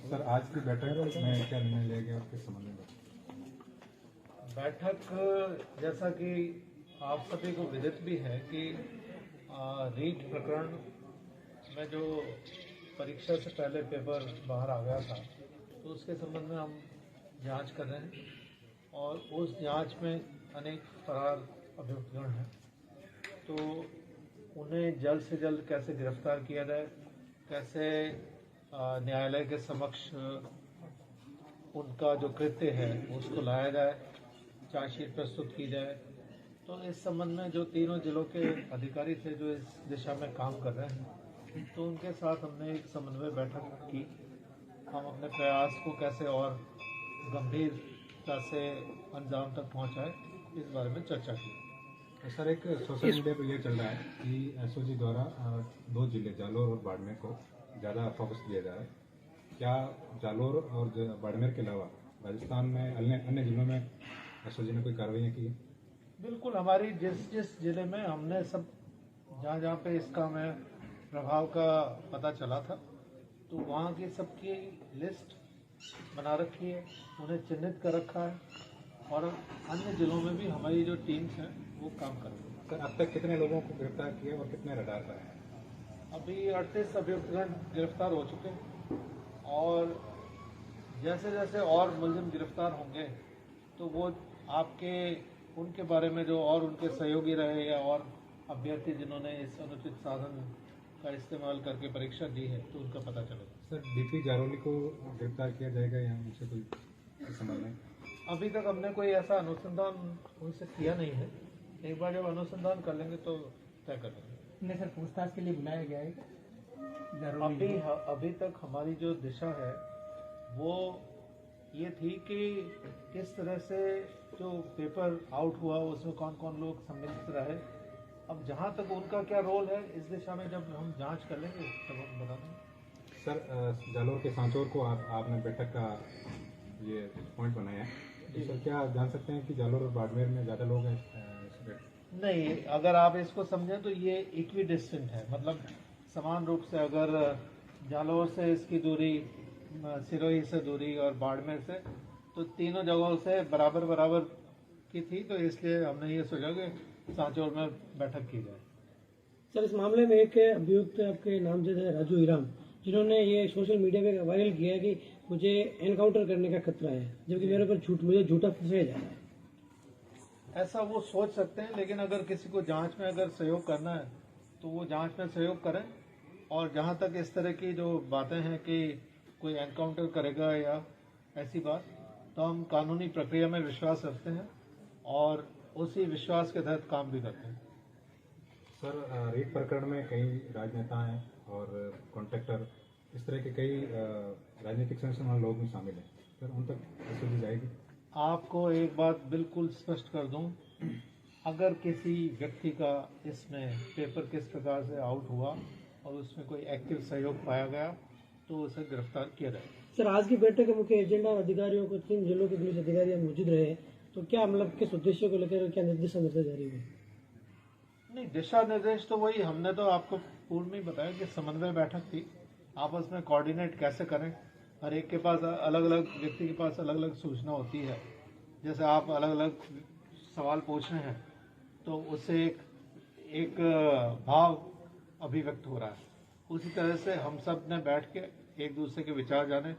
Sir, आज की बैठक में क्या निर्णय लिया गया और किस संबंध में? बैठक जैसा कि आप सभी को विदित भी है कि रीट प्रकरण में जो परीक्षा से पहले पेपर बाहर आ गया था, तो उसके संबंध में हम जांच कर रहे हैं और उस जांच में अनेक फरार अभियुक्तगण हैं, तो उन्हें जल्द से जल्द कैसे गिरफ्तार किया जाए, कैसे न्यायालय के समक्ष उनका जो कृत्य है उसको लाया जाए, चार्जशीट प्रस्तुत की जाए। तो इस संबंध में जो तीनों जिलों के अधिकारी थे जो इस दिशा में काम कर रहे हैं, तो उनके साथ हमने एक समन्वय बैठक की। हम अपने प्रयास को कैसे और गंभीरता से अंजाम तक पहुंचाए, इस बारे में चर्चा की। तो सर, एक सोशल मीडिया पर यह चल रहा है कि एसओजी द्वारा 2 जिले जालोर और बाड़मेर को ज़्यादा फोकस दिया जा रहा है। क्या जालोर और बाड़मेर के अलावा राजस्थान में अन्य जिलों में एसओजी ने कोई कार्रवाई की? बिल्कुल, हमारी जिस जिले में हमने सब जहाँ पे इसका हमें प्रभाव का पता चला था, तो वहाँ की सबकी लिस्ट बना रखी है, उन्हें चिन्हित कर रखा है और अन्य जिलों में भी हमारी जो टीम्स हैं वो काम कर रही है। सर, अब तक कितने लोगों को गिरफ्तार किया और कितने रडार पर हैं? अभी 38 अभियुक्तगण गिरफ्तार हो चुके हैं और जैसे जैसे और मुलजिम गिरफ्तार होंगे तो वो आपके उनके बारे में जो और उनके सहयोगी रहे या और अभ्यर्थी जिन्होंने इस अनुचित साधन का इस्तेमाल करके परीक्षा दी है, तो उनका पता चलेगा। सर, डीपी जारोली को गिरफ्तार किया जाएगा या उनसे कोई संबंध नहीं? अभी तक हमने कोई ऐसा अनुसंधान उनसे किया नहीं है। एक बार जब अनुसंधान कर लेंगे तो तय कर लेंगे। नहीं सर, पूछताछ के लिए बुलाया गया है? अभी तक हमारी जो दिशा है वो ये थी कि किस तरह से जो पेपर आउट हुआ उसमें कौन कौन लोग सम्मिलित रहे। अब जहाँ तक उनका क्या रोल है, इस दिशा में जब हम जांच कर लेंगे तब हम बता देंगे। सर, जालोर के सांचौर को आपने बैठक का ये पॉइंट बनाया है, तो सर क्या जान सकते हैं कि जालोर और बाड़मेर में ज़्यादा लोग हैं? नहीं, अगर आप इसको समझें तो ये इक्वी डिस्टेंट है, मतलब समान रूप से अगर जालोर से इसकी दूरी, सिरोही से दूरी और बाड़मेर से, तो तीनों जगहों से बराबर बराबर की थी, तो इसलिए हमने ये सोचा कि सांचौर में बैठक की जाए। सर, इस मामले में एक अभियुक्त आपके नामजद है राजू हीराम, जिन्होंने ये सोशल मीडिया पे वायरल किया है कि मुझे एनकाउंटर करने का खतरा है, जबकि मेरे ऊपर मुझे झूठा फंसाया जा रहा है। ऐसा वो सोच सकते हैं, लेकिन अगर किसी को जांच में अगर सहयोग करना है तो वो जांच में सहयोग करें। और जहां तक इस तरह की जो बातें हैं कि कोई एनकाउंटर करेगा या ऐसी बात, तो हम कानूनी प्रक्रिया में विश्वास रखते हैं और उसी विश्वास के तहत काम भी करते हैं। सर, रीट प्रकरण में कई राजनेता हैं और कॉन्ट्रैक्टर, इस तरह के कई राजनीतिक संगठन वाले लोग भी शामिल हैं। सर, उन तक एसओजी जाएगी? आपको एक बात बिल्कुल स्पष्ट कर दूं, अगर किसी व्यक्ति का इसमें पेपर किस प्रकार से आउट हुआ और उसमें कोई एक्टिव सहयोग पाया गया तो उसे गिरफ्तार किया जाएगा। सर, आज की बैठक के मुख्य एजेंडा और अधिकारियों को 3 जिलों के पुलिस अधिकारी मौजूद रहे, तो क्या मतलब किस उद्देश्य को लेकर क्या निर्देश जारी हुए? नहीं, दिशा निर्देश तो वही, हमने तो आपको पूर्व में ही बताया कि समन्वय बैठक थी, आपस में कोऑर्डिनेट कैसे करें। हर एक के पास अलग अलग व्यक्ति के पास अलग अलग सूचना होती है, जैसे आप अलग अलग सवाल पूछ रहे हैं तो उससे एक भाव अभिव्यक्त हो रहा है। उसी तरह से हम सब ने बैठ के एक दूसरे के विचार जाने,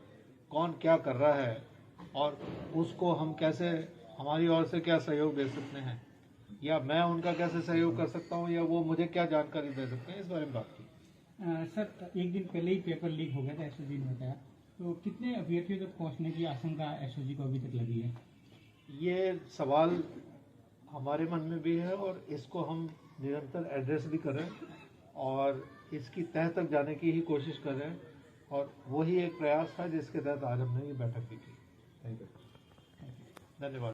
कौन क्या कर रहा है और उसको हम कैसे हमारी ओर से क्या सहयोग दे सकते हैं, या मैं उनका कैसे सहयोग कर सकता हूं, या वो मुझे क्या जानकारी दे सकते हैं, इस बारे में बात की। सर, एक दिन पहले ही पेपर लीक हो गया था, एसओजी ने बताया, तो कितने अभ्यर्थियों तक पहुंचने की आशंका एसओजी को अभी तक लगी है? ये सवाल हमारे मन में भी है और इसको हम निरंतर एड्रेस भी कर रहे हैं और इसकी तह तक जाने की ही कोशिश कर रहे हैं, और वही एक प्रयास था जिसके तहत आज हमने ये बैठक भी की। Thank you. धन्यवाद।